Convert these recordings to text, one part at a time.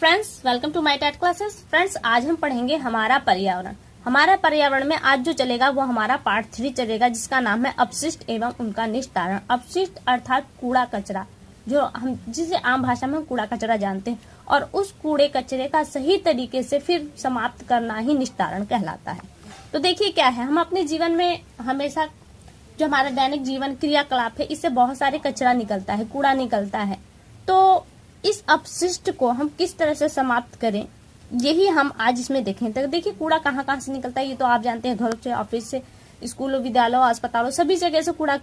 Friends, welcome to my TET classes. Friends, आज हम पढ़ेंगे हमारा पर्यावरण। हमारा पर्यावरण में आज जो चलेगा वो हमारा पार्ट 3 चलेगा, जिसका नाम है अपशिष्ट एवं उनका निस्तारण। अपशिष्ट अर्थात कूड़ा कचरा, जो हम जिसे आम भाषा में हम कूड़ा कचरा जानते हैं, और उस कूड़े कचरे का सही तरीके से फिर समाप्त करना ही निस्तारण कहलाता है। तो देखिए क्या है, हम अपने जीवन में हमेशा जो हमारा दैनिक जीवन क्रियाकलाप है, इससे बहुत सारे कचरा निकलता है, कूड़ा निकलता है। तो इस अपशिष्ट को हम किस तरह से समाप्त करें, यही हम आज इसमें देखें। तो देखिए कूड़ा कहाँ कहाँ से निकलता है, ये तो आप जानते हैं, घरों से, ऑफिस से, स्कूलों, विद्यालयों, अस्पतालों, सभी जगह से कूड़ा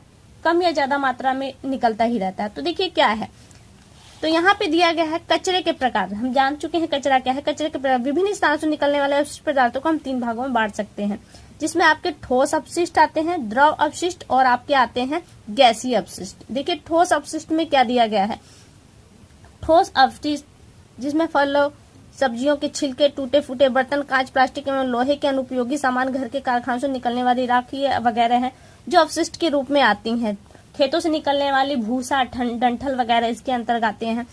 कम या ज्यादा मात्रा में निकलता ही रहता है। तो देखिए क्या है, तो यहाँ पे दिया गया है कचरे के प्रकार। हम जान चुके हैं कचरा क्या है। कचरे के प्रकार विभिन्न स्थानों से निकलने वाले अपशिष्ट पदार्थों को हम 3 भागों में बांट सकते हैं, जिसमें आपके ठोस अपशिष्ट आते हैं, द्रव अपशिष्ट और आपके आते हैं गैसीय अपशिष्ट। देखिए ठोस अपशिष्ट में क्या दिया गया है, ठोस अपशिष्ट जिसमें फलों, सब्जियों के छिलके, टूटे फूटे बर्तन, कांच, प्लास्टिक एवं लोहे के अनुपयोगी सामान, घर के कारखानों से निकलने वाली राखी वगैरह हैं, जो अपशिष्ट के रूप में आती हैं। खेतों से निकलने वाली भूसा, डंठल वगैरह इसके अंतर्गत आते हैं।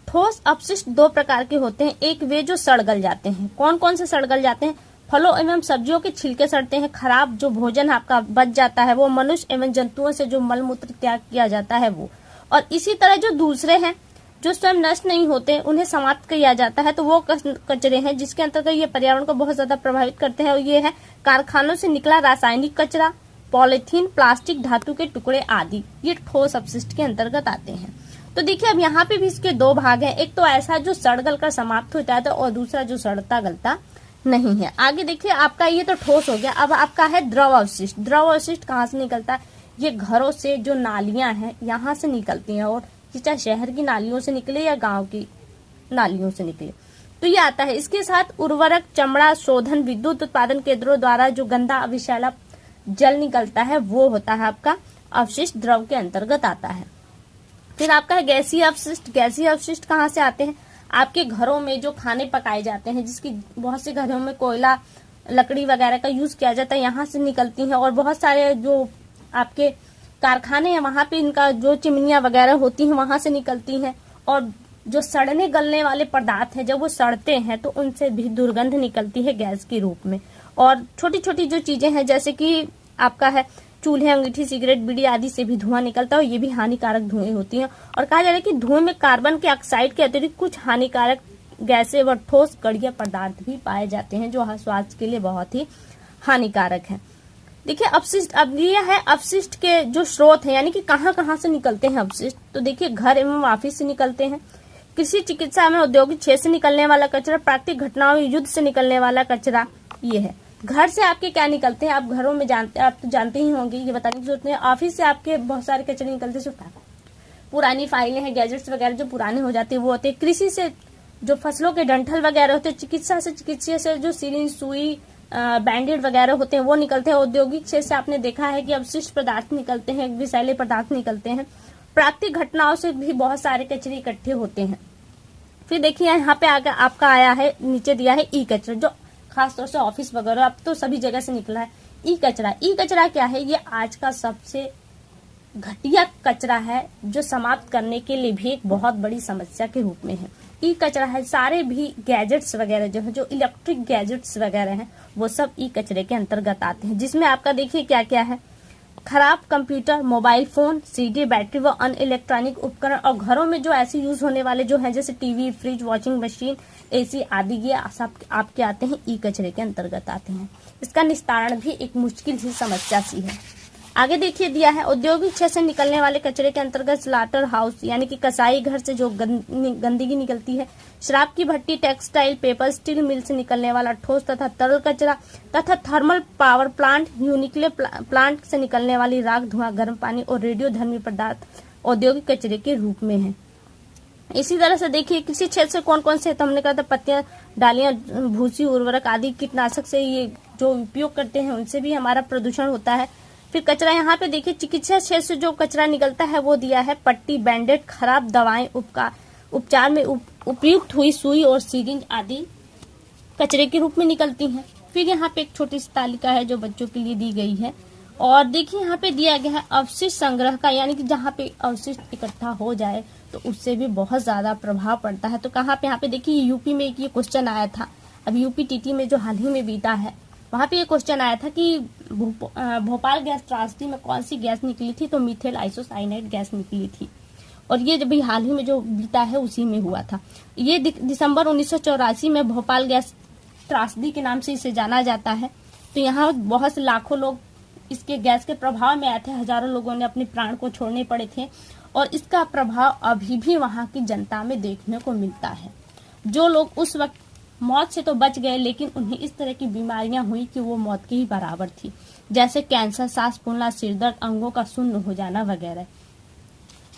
ठोस अपशिष्ट 2 प्रकार के होते हैं। एक वे जो सड़ गल जाते हैं। कौन कौन से सड़ गल जाते हैं? फलों एवं सब्जियों के छिलके सड़ते हैं। खराब जो भोजन आपका बच जाता है वो, मनुष्य एवं जंतुओं से जो मल मूत्र त्याग किया जाता है वो। और इसी तरह जो दूसरे हैं जो स्वयं नष्ट नहीं होते, उन्हें समाप्त किया जाता है, तो वो कचरे हैं जिसके अंतर्गत ये पर्यावरण को बहुत ज्यादा प्रभावित करते हैं। और ये है कारखानों से निकला रासायनिक कचरा, पॉलीथीन, प्लास्टिक, धातु के टुकड़े आदि, ये ठोस अपशिष्ट के अंतर्गत आते हैं। तो देखिए अब यहाँ पे भी इसके 2 भाग हैं। एक तो ऐसा जो सड़गल कर समाप्त हो जाता है, और दूसरा जो सड़ता गलता नहीं है। आगे देखिए आपका ये तो ठोस हो गया। अब आपका है द्रव अवशिष्ट। द्रव अवशिष्ट कहाँ से निकलता है? ये घरों से जो नालियां हैं यहाँ से निकलती हैं, और चाहे शहर की नालियों से निकले या गांव की नालियों से निकले, तो ये आता है। इसके साथ उर्वरक, चमड़ा शोधन, विद्युत उत्पादन केंद्रों द्वारा जो गंदा विषैला जल निकलता है वो होता है आपका अवशिष्ट, द्रव के अंतर्गत आता है। फिर आपका है गैसीय अपशिष्ट। गैसीय अपशिष्ट कहाँ से आते हैं? आपके घरों में जो खाने पकाए जाते हैं, जिसकी बहुत से घरों में कोयला, लकड़ी वगैरह का यूज किया जाता है, यहाँ से निकलती हैं। और बहुत सारे जो आपके कारखाने हैं, वहां पे इनका जो चिमनियां वगैरह होती हैं वहां से निकलती हैं। और जो सड़ने गलने वाले पदार्थ हैं, जब वो सड़ते हैं तो उनसे भी दुर्गंध निकलती है गैस के रूप में। और छोटी छोटी जो चीजें हैं, जैसे कि आपका है चूल्हे, अंगीठी, सिगरेट, बीड़ी आदि से भी धुआं निकलता है, और ये भी हानिकारक धुएं होती हैं। और कहा जा रहा है कि धुएं में कार्बन के ऑक्साइड के अतिरिक्त कुछ हानिकारक गैसें व ठोस कड़िया पदार्थ भी पाए जाते हैं, जो स्वास्थ्य के लिए बहुत ही हानिकारक है। देखिए अपशिष्ट, अब ये है अपशिष्ट के जो स्रोत है, यानी कि कहाँ कहाँ से निकलते हैं अपशिष्ट। तो देखिए घर एवं ऑफिस से निकलते हैं, कृषि, चिकित्सा एवं औद्योगिक क्षेत्र से निकलने वाला कचरा, प्राकृतिक घटनाओं, युद्ध से निकलने वाला कचरा, ये है। घर से आपके क्या निकलते हैं, आप घरों में जानते, आप तो जानते ही होंगे, ये बताने की जरूरत नहीं है। ऑफिस से आपके बहुत सारे कचरे निकलते हैं, पुरानी फाइलें हैं, गैजेट्स वगैरह जो पुराने हो जाते हैं वो होते हैं। कृषि से जो फसलों के डंठल वगैरह होते हैं, चिकित्सा से जो सिरिंज, सुई, बैंडेड वगैरह होते हैं वो निकलते हैं। औद्योगिक क्षेत्र से आपने देखा है कि अपशिष्ट पदार्थ निकलते हैं, विषैले पदार्थ निकलते हैं। प्राकृतिक घटनाओं से भी बहुत सारे कचरे इकट्ठे होते हैं। फिर देखिए यहाँ पे आगे आपका आया है, नीचे दिया है ई कचरा, जो खासतौर से ऑफिस वगैरह अब तो सभी जगह से निकला है। ई कचरा, ई कचरा क्या है? ये आज का सबसे घटिया कचरा है, जो समाप्त करने के लिए भी एक बहुत बड़ी समस्या के रूप में है। ई कचरा है सारे भी गैजेट्स वगैरह जो है, जो इलेक्ट्रिक गैजेट्स वगैरह हैं, वो सब ई कचरे के अंतर्गत आते हैं। जिसमें आपका देखिए क्या क्या है, खराब computer, mobile phone, CD, battery व अन्य इलेक्ट्रॉनिक उपकरण। और घरों में जो ऐसे यूज होने वाले जो है, जैसे TV, fridge, washing machine, AC आदि, ये सब आपके आते हैं ई कचरे के अंतर्गत आते हैं। इसका निस्तारण भी एक मुश्किल ही समस्या सी है। आगे देखिए दिया है औद्योगिक क्षेत्र से निकलने वाले कचरे के अंतर्गत स्लाटर हाउस, यानी कि कसाई घर से जो गंदगी निकलती है, शराब की भट्टी, टेक्सटाइल, पेपर, स्टील मिल से निकलने वाला ठोस तथा तरल कचरा, तथा thermal power plant, nuclear plant से निकलने वाली राख, धुआं, गर्म पानी और रेडियोधर्मी पदार्थ औद्योगिक कचरे के रूप में है। इसी तरह से देखिए कृषि क्षेत्र से कौन कौन से, तो हमने कहा था पत्तियां, डालियां, भूसी, उर्वरक आदि कीटनाशक से ये जो उपयोग करते हैं उनसे भी हमारा प्रदूषण होता है। फिर कचरा यहाँ पे देखिए चिकित्सा क्षेत्र से जो कचरा निकलता है वो दिया है पट्टी, बैंडेड, खराब दवाएं, उपचार में उपयुक्त हुई सुई और सीरिंज आदि कचरे के रूप में निकलती हैं। फिर यहाँ पे एक छोटी सी तालिका है जो बच्चों के लिए दी गई है, और देखिए यहाँ पे दिया गया है अवशिष्ट संग्रह का, यानी कि जहाँ पे अवशिष्ट इकट्ठा हो जाए तो उससे भी बहुत ज्यादा प्रभाव पड़ता है। तो कहाँ पे, यहाँ पे देखिए यूपी में एक ये क्वेश्चन आया था, अब यूपी टीटी में जो हाल ही में बीता है वहां पे ये क्वेश्चन आया था कि भोपाल गैस त्रासदी में कौन सी गैस निकली थी, तो मिथेल आइसोसाइनेट गैस निकली थी। और ये जब भी हाल ही में जो बीता है उसी में हुआ था। ये दिसंबर 1984 में भोपाल गैस त्रासदी के नाम से इसे जाना जाता है। तो यहाँ बहुत से लाखों लोग इसके गैस के प्रभाव में आए थे, हजारों लोगों ने अपने प्राण को छोड़ने पड़े थे और इसका प्रभाव अभी भी वहां की जनता में देखने को मिलता है। जो लोग उस वक्त मौत से तो बच गए, लेकिन उन्हें इस तरह की बीमारियां हुई कि वो मौत के ही बराबर थी, जैसे कैंसर, सांस फूलना, सिरदर्द, अंगों का शून्य हो जाना वगैरह।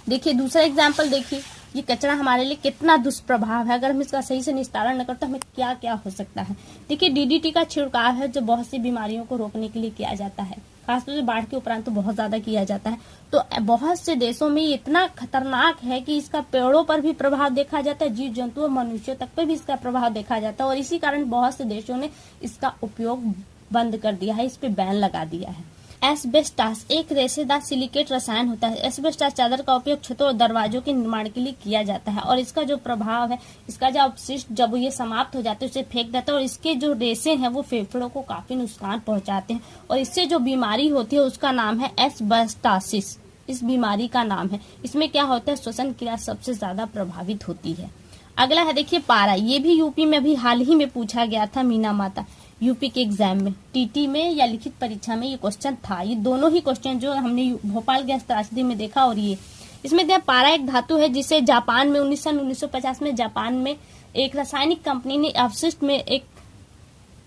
देखिए दूसरा एग्जाम्पल देखिए, ये कचरा हमारे लिए कितना दुष्प्रभाव है, अगर हम इसका सही से निस्तारण न करते तो हमें क्या क्या हो सकता है। देखिए डीडीटी का छिड़काव है जो बहुत सी बीमारियों को रोकने के लिए किया जाता है, खासतौर से बाढ़ के उपरांत तो बहुत ज्यादा किया जाता है। तो बहुत से देशों में इतना खतरनाक है कि इसका पेड़ों पर भी प्रभाव देखा जाता है, जीव जंतुओं मनुष्यों तक पर भी इसका प्रभाव देखा जाता है। और इसी कारण बहुत से देशों ने इसका उपयोग बंद कर दिया है, इस पे बैन लगा दिया है। एस्बेस्टास एक रेशेदार सिलिकेट रसायन होता है। एस्बेस्टास चादर का उपयोग छतों और दरवाजों के निर्माण के लिए किया जाता है और इसका जो प्रभाव है, इसका जो अपशिष्ट जब ये समाप्त हो जाते हैं उसे फेंक देता है और इसके जो रेशे हैं वो फेफड़ों को काफी नुकसान पहुंचाते हैं और इससे जो बीमारी होती है उसका नाम है एस्बेस्टासिस। इस बीमारी का नाम है। इसमें क्या होता है, श्वसन क्रिया सबसे ज्यादा प्रभावित होती है। अगला है देखिए पारा, ये भी यूपी में भी हाल ही में पूछा गया था, मीना माता यूपी के एग्जाम में, टीटी में या लिखित परीक्षा में ये क्वेश्चन था। ये दोनों ही क्वेश्चन जो हमने भोपाल गैस त्रासदी में देखा और ये इसमें क्या, पारा एक धातु है जिसे जापान में 1950 में जापान में एक रासायनिक कंपनी ने अपशिष्ट में एक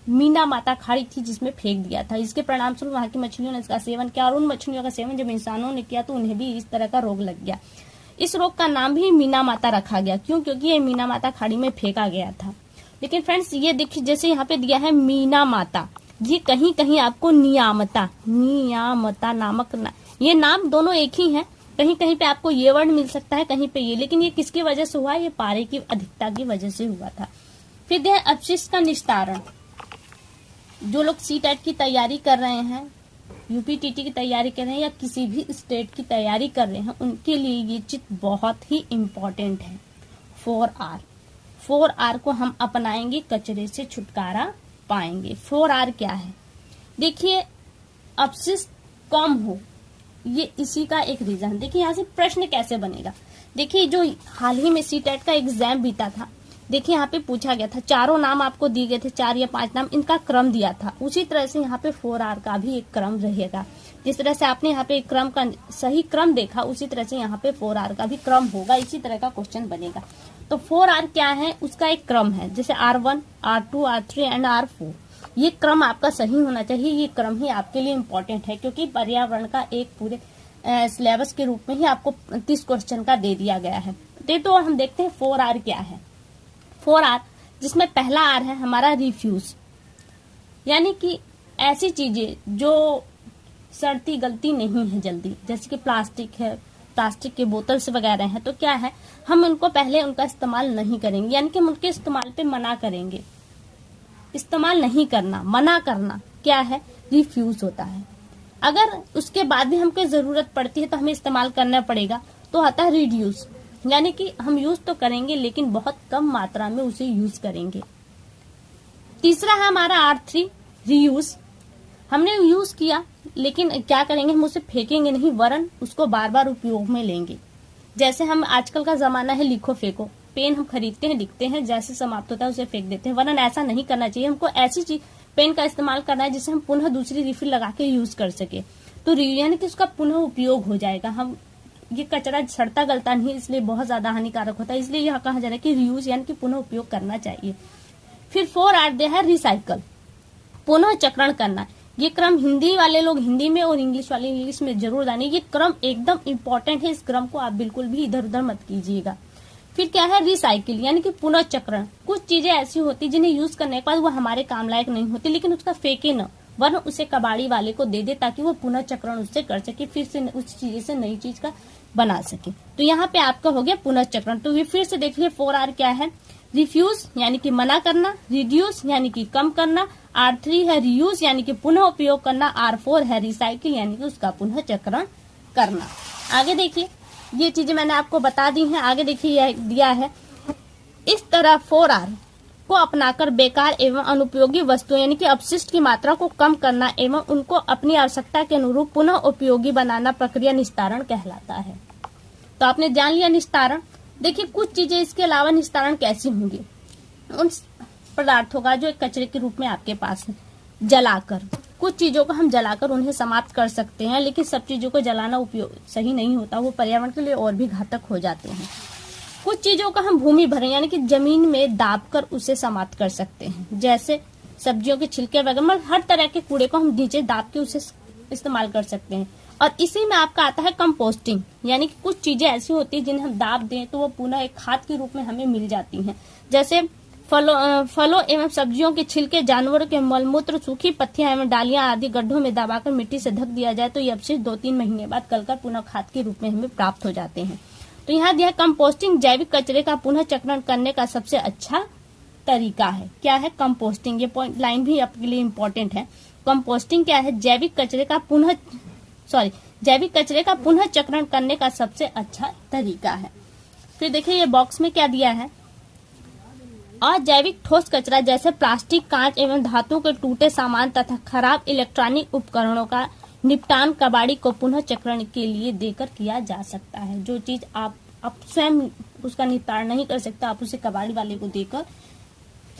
मीना माता खाड़ी थी जिसमें फेंक दिया था। इसके परिणाम स्वरूप वहां की मछलियों ने इसका सेवन किया और उन मछलियों का सेवन जब इंसानों ने किया तो उन्हें भी इस तरह का रोग लग गया। इस रोग का नाम भी मीना माता रखा गया। क्यों? क्योंकि ये मीना माता खाड़ी में फेंका गया था। लेकिन फ्रेंड्स ये देखिए, जैसे यहाँ पे दिया है मीना माता, ये कहीं कहीं आपको नियामता नामक ये नाम दोनों एक ही है, कहीं कहीं पे आपको ये वर्ड मिल सकता है, कहीं पे ये, लेकिन ये किसकी वजह से हुआ? ये पारे की अधिकता की वजह से हुआ था। फिर दिया है अपशिष्ट का निस्तारण। जो लोग सीटेट की तैयारी कर रहे हैं, यूपीटीटी की तैयारी कर रहे हैं या किसी भी स्टेट की तैयारी कर रहे हैं, उनके लिए ये चीज बहुत ही इम्पोर्टेंट है। 4R को हम अपनाएंगे, कचरे से छुटकारा पाएंगे। 4R क्या है? देखिए अपशिष्ट कम हो, ये इसी का एक रीजन। देखिए यहाँ से प्रश्न कैसे बनेगा। देखिए जो हाल ही में सीटेट का एग्जाम बीता था, देखिए यहाँ पे पूछा गया था, चारों नाम आपको दिए गए थे, 4 या 5 नाम, इनका क्रम दिया था। उसी तरह से यहाँ पे 4R का भी एक क्रम रहेगा। जिस तरह से आपने यहाँ पे एक क्रम का सही क्रम देखा, उसी तरह से यहाँ पे 4R का भी क्रम होगा, इसी तरह का क्वेश्चन बनेगा। तो 4R क्या है? उसका एक क्रम है, जैसे R1, R2, R3 and R4। ये क्रम आपका सही होना चाहिए। ये क्रम ही आपके लिए इम्पोर्टेंट है, क्योंकि पर्यावरण का एक पूरे सिलेबस के रूप में ही आपको 30 क्वेश्चन का दे दिया गया है। तो हम देखते हैं 4R क्या है। 4R जिसमें पहला R है हमारा रिफ्यूज, यानी कि ऐसी चीजें जो सड़ती गलती नहीं है जल्दी, जैसे कि प्लास्टिक है, प्लास्टिक के बोतल्स वगैरह हैं, तो क्या है, हम उनको पहले उनका इस्तेमाल नहीं करेंगे, यानी कि हम उनके इस्तेमाल पे मना करेंगे। इस्तेमाल नहीं करना, मना करना क्या है? रिफ्यूज होता है। अगर उसके बाद भी हमको जरूरत पड़ती है तो हमें इस्तेमाल करना पड़ेगा, तो आता है रिड्यूस, यानी कि हम यूज तो करेंगे लेकिन बहुत कम मात्रा में उसे यूज करेंगे। तीसरा है हमारा R3 रीयूज। हमने यूज किया लेकिन क्या करेंगे, हम उसे फेंकेंगे नहीं, वरन उसको बार बार उपयोग में लेंगे। जैसे हम आजकल का जमाना है लिखो फेंको, पेन हम खरीदते हैं, लिखते हैं, जैसे समाप्त होता है उसे फेंक देते हैं, वरन ऐसा नहीं करना चाहिए। हमको ऐसी चीज पेन का इस्तेमाल करना है जिसे हम पुनः दूसरी रिफिल लगा के यूज कर सके, तो यानी कि उसका पुनः उपयोग हो जाएगा। हम ये कचरा सड़ता गलता नहीं, इसलिए बहुत ज्यादा हानिकारक होता है, इसलिए यह कहा जा रहा है कि रीयूज यानी कि पुनः उपयोग करना चाहिए। फिर 4R दे है रिसाइकल, पुनः चक्रण करना। ये क्रम हिंदी वाले लोग हिंदी में और इंग्लिश वाले इंग्लिश में जरूर जानिए, ये क्रम एकदम इम्पोर्टेंट है, इस क्रम को आप बिल्कुल भी इधर उधर मत कीजिएगा। फिर क्या है रिसाइकिल, यानी कि पुनः चक्रण। कुछ चीजें ऐसी होती जिन्हें यूज करने के बाद वो हमारे काम लायक नहीं होती, लेकिन उसका फेंके न, वरन उसे कबाड़ी वाले को दे दे ताकि वो पुनः चक्रण उससे कर सके, फिर से उस चीज से नई चीज का बना सके। तो यहाँ पे आपका हो गया पुनः चक्रण। तो ये फिर से देखिए 4R क्या है? रिफ्यूज यानी कि मना करना, रिड्यूस यानी कि कम करना, R3 है रीयूज यानी कि पुनः उपयोग करना, R4 है रिसाइकिल यानी कि उसका पुनः चक्रण करना। आगे देखिए, ये चीजें मैंने आपको बता दी हैं। आगे देखिए यह दिया है, इस तरह 4R को अपनाकर बेकार एवं अनुपयोगी वस्तुओं यानी कि अपशिष्ट की मात्रा को कम करना एवं उनको अपनी आवश्यकता के अनुरूप पुनः उपयोगी बनाना प्रक्रिया निस्तारण कहलाता है। तो आपने जान लिया निस्तारण। देखिए कुछ चीजें इसके अलावा निस्तारण कैसी होंगी, उन पदार्थों का जो एक कचरे के रूप में आपके पास है, जलाकर, कुछ चीजों को हम जलाकर उन्हें समाप्त कर सकते हैं, लेकिन सब चीजों को जलाना उपयोग सही नहीं होता, वो पर्यावरण के लिए और भी घातक हो जाते हैं। कुछ चीजों का हम भूमि भरण यानी कि जमीन में दाब कर उसे समाप्त कर सकते हैं, जैसे सब्जियों के छिलके वगैरह, हर तरह के कूड़े को हम नीचे दाब के उसे इस्तेमाल कर सकते हैं। और इसी में आपका आता है कंपोस्टिंग, यानी कि कुछ चीजें ऐसी होती है जिन्हें हम दाब दें तो वो पुनः एक खाद के रूप में हमें मिल जाती हैं, जैसे फलों एवं सब्जियों के छिलके, जानवरों के मलमूत्र, सूखी पत्तियां एवं डालियां आदि गड्ढों में दबाकर मिट्टी से ढक दिया जाए तो ये अपशिष्ट 2-3 महीने बाद गलकर पुनः खाद के रूप में हमें प्राप्त हो जाते हैं। तो यहाँ दिया कंपोस्टिंग जैविक कचरे का पुनः चक्रण करने का सबसे अच्छा तरीका है। क्या है? कंपोस्टिंग। ये पॉइंट लाइन भी आपके लिए इम्पोर्टेंट है। कंपोस्टिंग क्या है? जैविक कचरे का पुनः चक्रण करने का सबसे अच्छा तरीका है। फिर देखिए ये बॉक्स में क्या दिया है, अजैविक ठोस कचरा जैसे प्लास्टिक, कांच एवं धातु के टूटे सामान तथा खराब इलेक्ट्रॉनिक उपकरणों का निपटान कबाड़ी को पुनः चक्रण के लिए देकर किया जा सकता है। जो चीज आप स्वयं उसका निपटारा नहीं कर सकते, आप उसे कबाड़ी वाले को देकर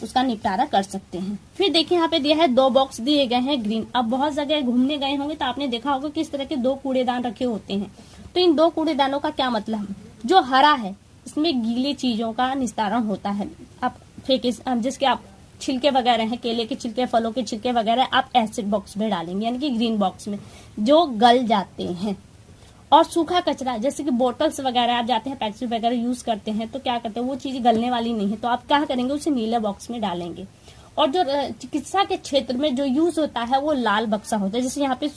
उसका निपटारा कर सकते हैं। फिर देखिए यहाँ पे दिया है 2 बॉक्स दिए गए हैं ग्रीन। अब बहुत जगह घूमने गए होंगे तो आपने देखा होगा किस तरह के 2 कूड़ेदान रखे होते हैं। तो इन 2 कूड़ेदानों का क्या मतलब है, जो हरा है इसमें गीली चीजों का निस्तारण होता है, आप फेंके जिसके आप छिलके वगैरह हैं, केले के छिलके, फलों के छिलके वगैरह आप एसिड बॉक्स में डालेंगे यानी कि ग्रीन बॉक्स में, जो गल जाते हैं। और सूखा कचरा जैसे कि बोटल्स वगैरह आप जाते हैं पेप्सी वगैरह यूज करते हैं तो क्या करते हैं, वो चीज गलने वाली नहीं है तो आप क्या करेंगे, उसे नीले बॉक्स में डालेंगे। और जो चिकित्सा के क्षेत्र में जो यूज होता है वो लाल बक्सा होता है, जैसे यहाँ पे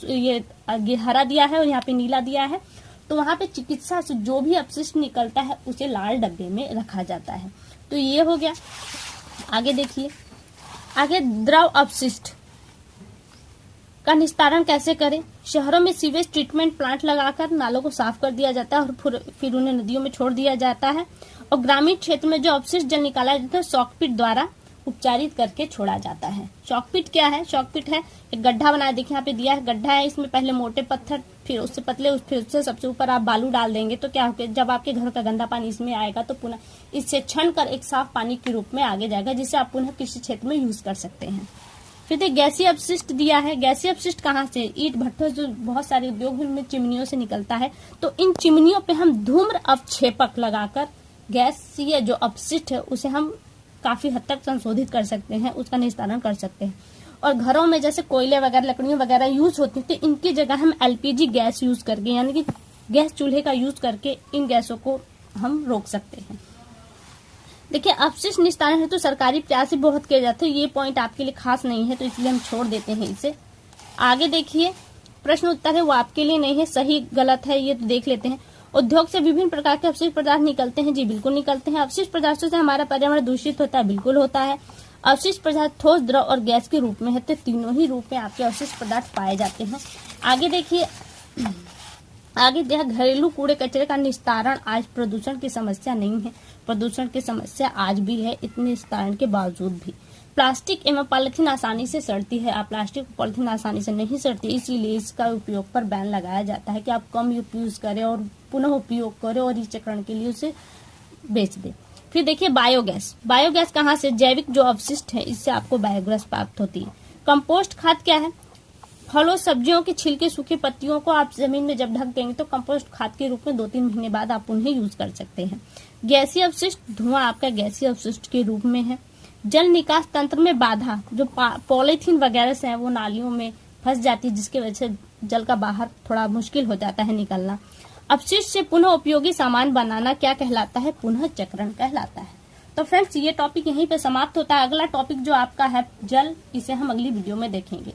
ये हरा दिया है और यहाँ पे नीला दिया है, तो वहां पे चिकित्सा से जो भी अपशिष्ट निकलता है उसे लाल डब्बे में रखा जाता है। तो ये हो गया। आगे देखिए, आगे द्रव अपशिष्ट का निस्तारण कैसे करें। शहरों में सीवेज ट्रीटमेंट प्लांट लगाकर नालों को साफ कर दिया जाता है और फिर उन्हें नदियों में छोड़ दिया जाता है। और ग्रामीण क्षेत्र में जो अपशिष्ट जल निकाला जाता है शॉकपिट द्वारा उपचारित करके छोड़ा जाता है। शॉकपिट क्या है? शॉकपिट है एक गड्ढा बनाया, देखिए यहाँ पे दिया है गड्ढा है, इसमें पहले मोटे पत्थर, फिर उससे पतले, फिर उससे सबसे ऊपर आप बालू डाल देंगे तो क्या होगा, जब आपके घर का गंदा पानी इसमें आएगा तो पुनः इससे छन कर एक साफ पानी के रूप में आगे जाएगा, जिसे आप पुनः किसी क्षेत्र में यूज कर सकते हैं। फिर देखिए गैसीय अपशिष्ट दिया है। गैसीय अपशिष्ट कहाँ से? ईंट भट्ठों जो बहुत सारे उद्योग में चिमनियों से निकलता है, तो इन चिमनियों पे हम धूम्र अवक्षेपक लगाकर गैसीय जो अपशिष्ट है उसे हम काफी हद तक संशोधित कर सकते हैं, उसका निस्तारण कर सकते हैं। और घरों में जैसे कोयले वगैरह, लकड़ियों वगैरह यूज होती है तो इनकी जगह हम LPG गैस यूज करके यानी कि गैस चूल्हे का यूज करके इन गैसों को हम रोक सकते हैं। देखिए अपशिष्ट निस्तारण है तो सरकारी प्रयास भी बहुत किए जाते हैं, ये पॉइंट आपके लिए खास नहीं है तो इसलिए हम छोड़ देते हैं इसे। आगे देखिए प्रश्न उत्तर है वो आपके लिए नहीं है, सही गलत है ये तो देख लेते हैं। उद्योग से विभिन्न प्रकार के अपशिष्ट पदार्थ निकलते हैं, जी बिल्कुल निकलते हैं। अपशिष्ट पदार्थों से हमारा पर्यावरण दूषित होता है, बिल्कुल होता है। अवशिष्ट पदार्थ ठोस, द्रव और गैस के रूप में है, तो तीनों ही रूप में आपके अवशिष्ट पदार्थ पाए जाते हैं। आगे देखिए, आगे देखिए घरेलू कूड़े कचरे का निस्तारण आज प्रदूषण की समस्या नहीं है, प्रदूषण की समस्या आज भी है, इतने निस्तारण के बावजूद भी। प्लास्टिक एवं पॉलिथीन आसानी से सड़ती है, आप प्लास्टिक और पॉलिथीन आसानी से नहीं सड़ती, इसीलिए इसका उपयोग पर बैन लगाया जाता है कि आप कम यूज करें और पुनः उपयोग करें और रिचक्रण के लिए उसे बेच दें। फिर देखिए बायोगैस। बायोगैस कहाँ से? जैविक जो अपशिष्ट है इससे आपको बायोगैस प्राप्त होती है। कंपोस्ट खाद क्या है? फलों सब्जियों के छिलके, सूखी पत्तियों को आप जमीन में जब ढक देंगे तो कंपोस्ट खाद के रूप में 2-3 महीने बाद आप उन्हें यूज कर सकते हैं। गैसीय अपशिष्ट, धुआं आपका गैसीय अपशिष्ट के रूप में है। जल निकास तंत्र में बाधा, जो पॉलीथीन वगैरह से है वो नालियों में फंस जाती है जिसकी वजह से जल का बाहर थोड़ा मुश्किल हो जाता है निकलना। अपशिष्ट से पुनः उपयोगी सामान बनाना क्या कहलाता है? पुनः चक्रण कहलाता है। तो फ्रेंड्स ये टॉपिक यहीं पे समाप्त होता है। अगला टॉपिक जो आपका है जल, इसे हम अगली वीडियो में देखेंगे।